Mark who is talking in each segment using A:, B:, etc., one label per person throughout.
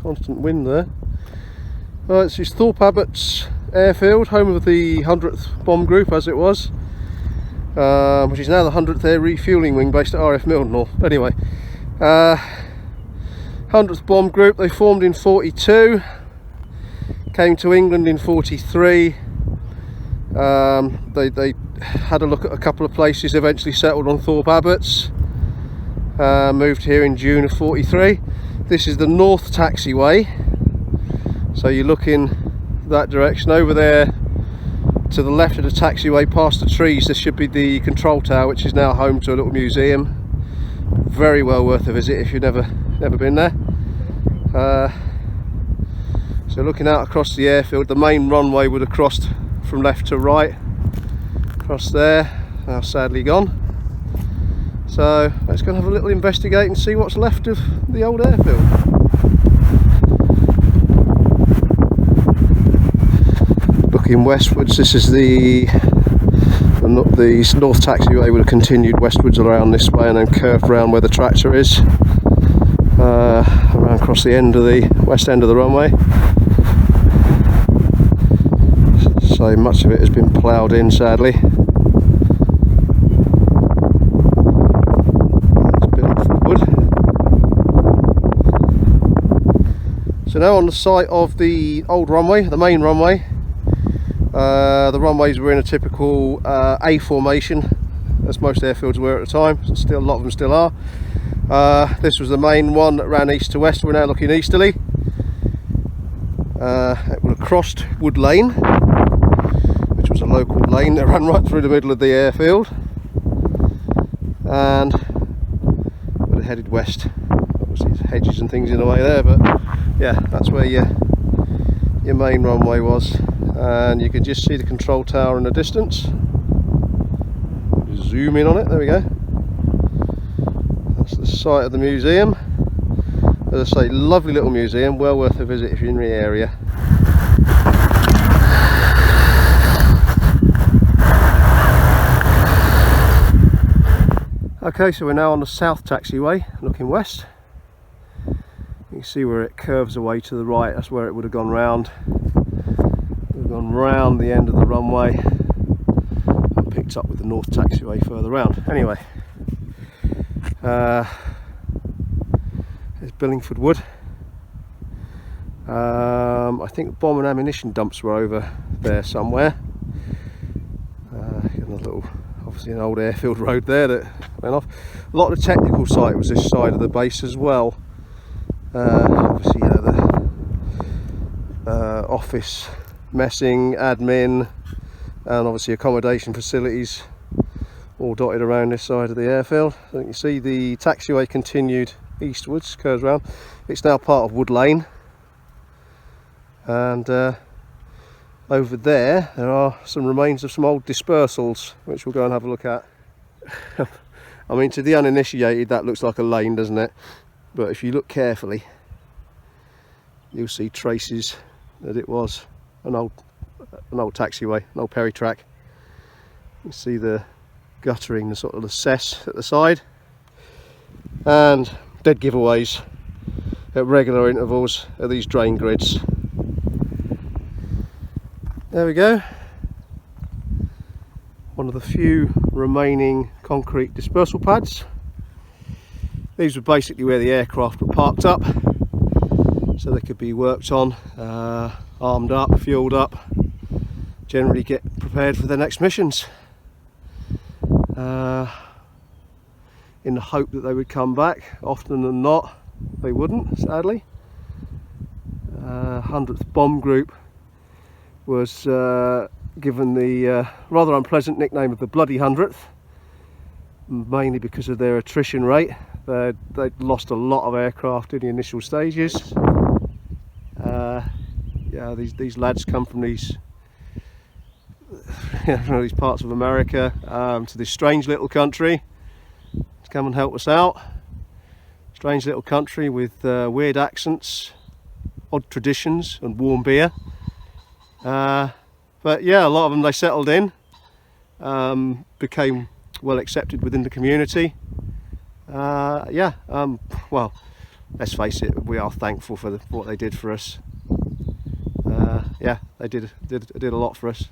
A: constant wind there. This is Thorpe Abbotts Airfield, home of the 100th Bomb Group as it was, which is now the 100th Air Refuelling Wing based at RF Mildenhall. But anyway, 100th Bomb Group, they formed in 42, came to England in 43. They had a look at a couple of places, eventually settled on Thorpe Abbotts, moved here in June of 43. This is the north taxiway, so you look in that direction. Over there to the left of the taxiway past the trees, this should be the control tower, which is now home to a little museum. Very well worth a visit if you've never been there. So looking out across the airfield, the main runway would have crossed from left to right across there, now sadly gone. So let's go and have a little investigate and see what's left of the old airfield. Looking westwards, this is the north taxiway would have continued westwards around this way and then curved around where the tractor is, around across the end of the west end of the runway. So much of it has been ploughed in, sadly. It's built for wood. So now on the site of the old runway, the main runway. The runways were in a typical A formation, as most airfields were at the time. Still, a lot of them still are. This was the main one that ran east to west. We're now looking easterly. It would have crossed Wood Lane, which was a local lane that ran right through the middle of the airfield, and would have headed west. Obviously there's hedges and things in the way there, but yeah, that's where your main runway was. And you can just see the control tower in the distance. Zoom in on it, there we go. That's the site of the museum. As I say, lovely little museum, well worth a visit if you're in the area. Okay, so we're now on the south taxiway, looking west. You can see where it curves away to the right, that's where it would have gone round. Gone round the end of the runway and picked up with the north taxiway further round. Anyway, there's Billingford Wood. I think bomb and ammunition dumps were over there somewhere. Another little, obviously an old airfield road there that went off. A lot of the technical site was this side of the base as well. Obviously, you know, the office, messing, admin, and obviously accommodation facilities all dotted around this side of the airfield. So you can see the taxiway continued eastwards, curves round. It's now part of Wood Lane, and over there are some remains of some old dispersals, which we'll go and have a look at. I mean, to the uninitiated that looks like a lane, doesn't it? But if you look carefully, you'll see traces that it was an old taxiway, an old Perry track. You see the guttering, the sort of the cess at the side, and dead giveaways at regular intervals are these drain grids. There we go. One of the few remaining concrete dispersal pads. These were basically where the aircraft were parked up, so they could be worked on, armed up, fueled up, generally get prepared for their next missions, in the hope that they would come back. Often than not they wouldn't, sadly. 100th Bomb Group was given the rather unpleasant nickname of the Bloody 100th, mainly because of their attrition rate. They'd lost a lot of aircraft in the initial stages. Yeah, these lads come from these from these parts of America, to this strange little country to come and help us out. Strange little country with weird accents, odd traditions and warm beer. But yeah, a lot of them, they settled in, became well accepted within the community. Well, let's face it, we are thankful for what they did for us. Yeah, they did a lot for us,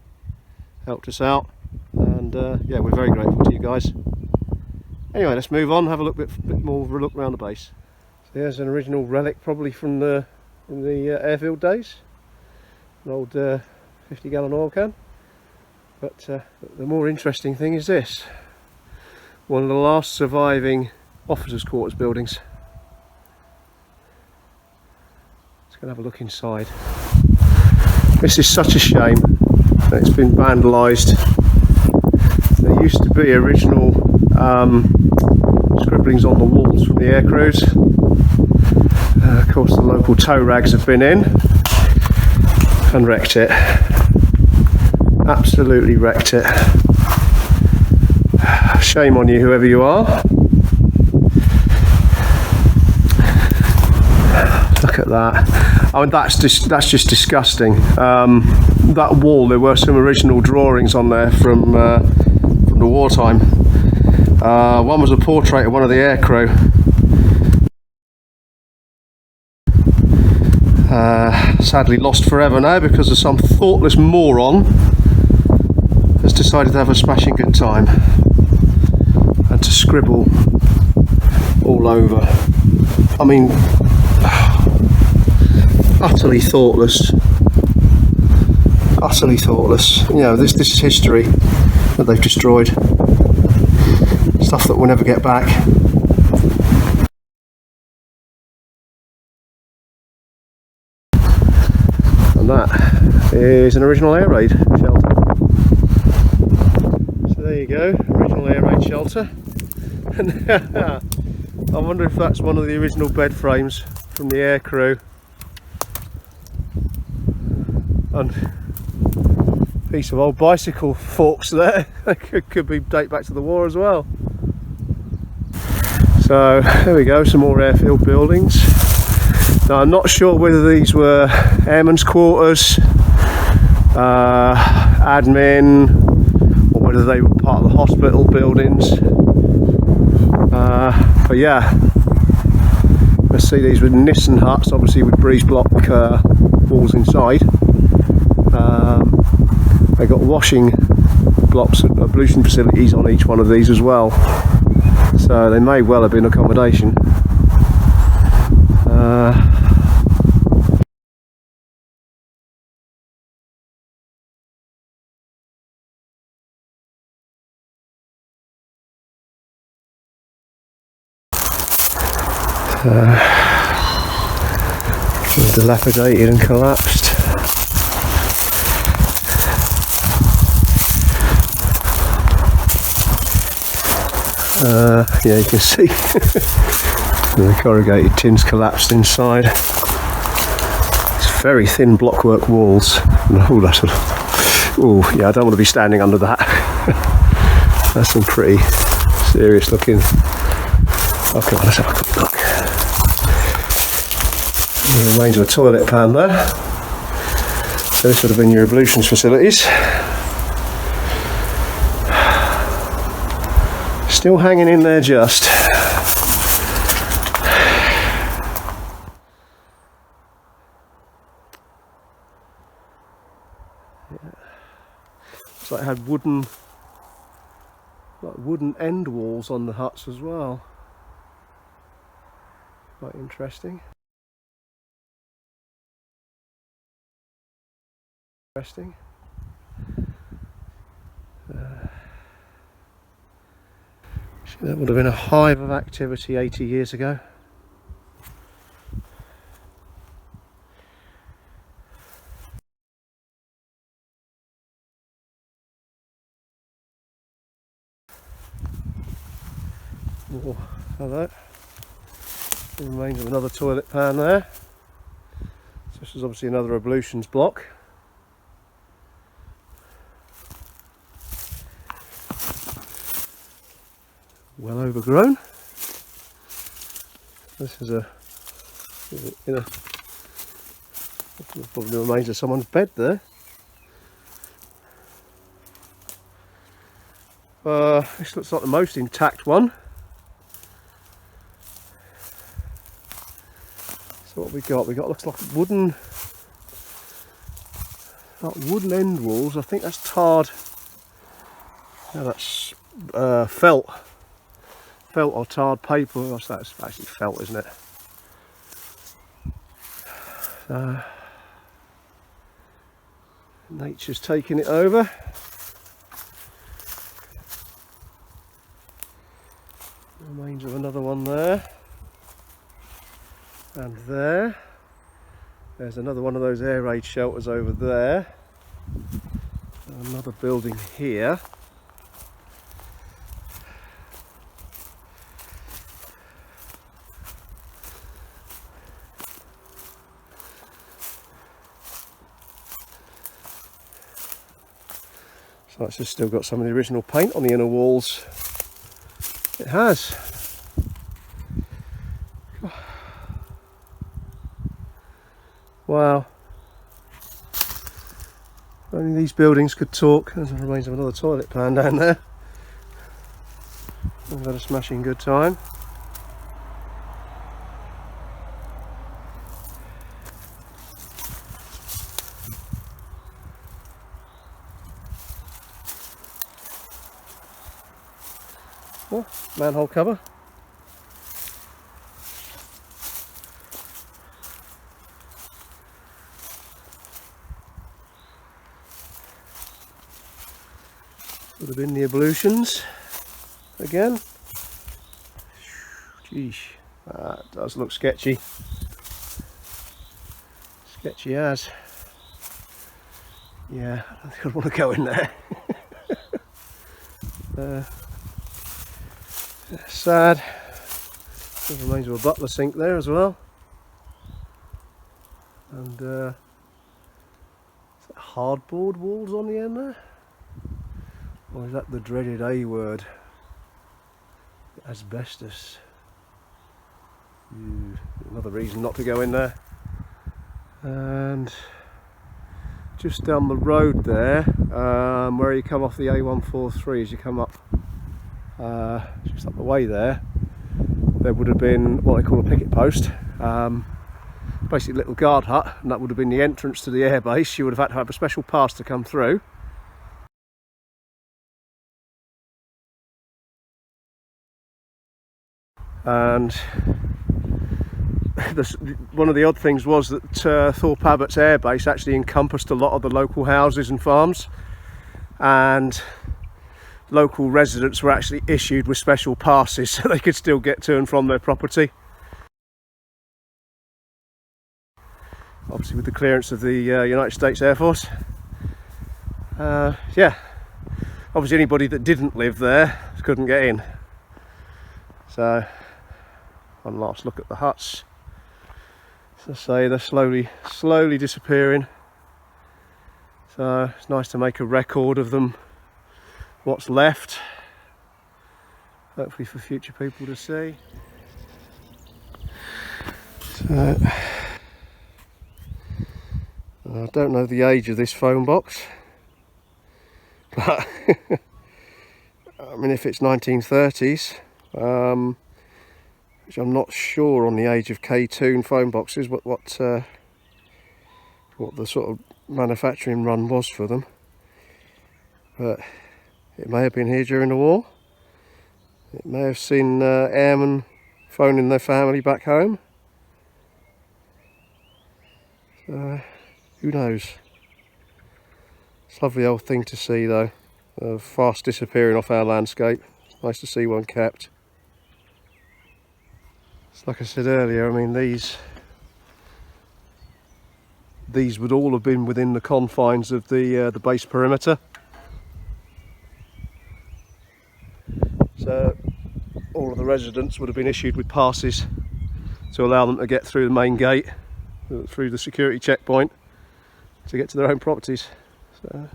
A: helped us out, and yeah, we're very grateful to you guys. Anyway, let's move on, have a bit more of a look around the base. So here's an original relic, probably from the airfield days, an old 50-gallon oil can. But the more interesting thing is this, one of the last surviving officers' quarters buildings. Let's go and have a look inside. This is such a shame that it's been vandalised. There used to be original scribblings on the walls from the air crews. Of course the local tow rags have been in and wrecked it. Absolutely wrecked it. Shame on you, whoever you are. Look at that. I mean, that's just disgusting. That wall, there were some original drawings on there from the wartime. One was a portrait of one of the aircrew. Sadly lost forever now because of some thoughtless moron has decided to have a smashing good time and to scribble all over. I mean, utterly thoughtless. Utterly thoughtless. You know, this is history that they've destroyed. Stuff that we'll never get back. And that is an original air raid shelter. So there you go, original air raid shelter. And I wonder if that's one of the original bed frames from the air crew. And a piece of old bicycle forks there. Could be date back to the war as well. So there we go, some more airfield buildings. Now I'm not sure whether these were airmen's quarters, admin, or whether they were part of the hospital buildings. But yeah, let's see, these were Nissen huts, obviously with breeze block walls inside. They got washing blocks and ablution facilities on each one of these as well, so they may well have been accommodation. Dilapidated and collapsed. Yeah, you can see the corrugated tins collapsed inside. It's very thin blockwork walls. Oh, that's sort of, oh yeah, I don't want to be standing under that. That's some pretty serious looking. Okay, let's have a quick look. The remains of a toilet pan there. So this would have been your ablutions facilities. Still hanging in there just. Yeah. Looks like it had wooden end walls on the huts as well. Quite interesting. That would have been a hive of activity 80 years ago. More of that. The remains of another toilet pan there. So this is obviously another ablutions block. Well overgrown. This is probably the remains of someone's bed there. This looks like the most intact one. we got? We got, looks like wooden, not wooden end walls. I think that's tarred. No, that's felt or tarred paper. What's that? It's actually felt, isn't it? Nature's taking it over. Remains of another one there, and there. There's another one of those air raid shelters over there. Another building here. So it's just still got some of the original paint on the inner walls. It has. Wow. If only these buildings could talk. There's the remains of another toilet pan down there. We've had a smashing good time. Oh, manhole cover. Would have been the ablutions again. Geesh, that does look sketchy. Sketchy as. Yeah, I don't think I'd want to go in there. Sad. There remains of a butler sink there as well. And hardboard walls on the end there. Or is that the dreaded A word? Asbestos. Another reason not to go in there. And just down the road there, where you come off the A143 as you come up, just up the way there would have been what they call a picket post. Basically a little guard hut, and that would have been the entrance to the airbase. You would have had to have a special pass to come through. And one of the odd things was that Thorpe Abbotts Air Base actually encompassed a lot of the local houses and farms, and local residents were actually issued with special passes so they could still get to and from their property. Obviously with the clearance of the United States Air Force. Yeah, obviously anybody that didn't live there couldn't get in. So one last look at the huts. As I say, they're slowly disappearing. So it's nice to make a record of them, what's left, hopefully for future people to see. So, I don't know the age of this phone box, but I mean, if it's 1930s, which I'm not sure on the age of K2 phone boxes, what the sort of manufacturing run was for them, but it may have been here during the war. It may have seen airmen phoning their family back home. Who knows? It's a lovely old thing to see though, fast disappearing off our landscape. It's nice to see one kept. It's like I said earlier, I mean these would all have been within the confines of the base perimeter. So all of the residents would have been issued with passes to allow them to get through the main gate, through the security checkpoint, to get to their own properties. So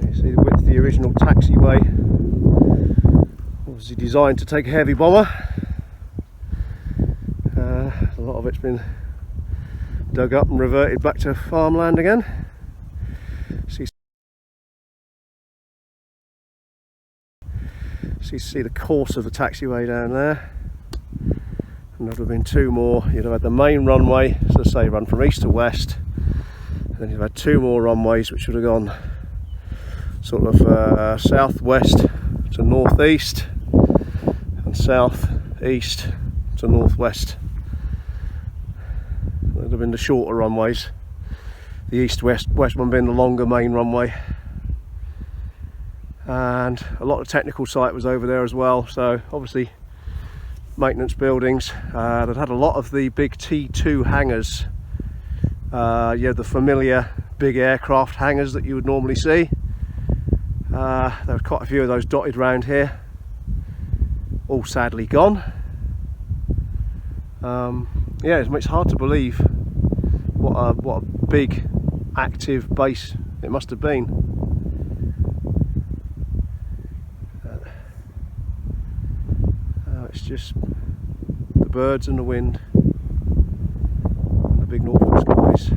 A: you see the width of the original taxiway, obviously designed to take a heavy bomber. A lot of it's been dug up and reverted back to farmland again. So you see the course of the taxiway down there, And there would have been two more. You'd have had the main runway, so say run from east to west, and then you've had two more runways which would have gone sort of southwest to northeast and southeast to northwest. That would have been the shorter runways, the east-west one being the longer main runway. And a lot of technical site was over there as well, so obviously maintenance buildings. They'd had a lot of the big T2 hangars, yeah, the familiar big aircraft hangars that you would normally see. There were quite a few of those dotted around here, all sadly gone. Yeah, it's hard to believe what a big active base it must have been. It's just the birds and the wind and the big Norfolk skies.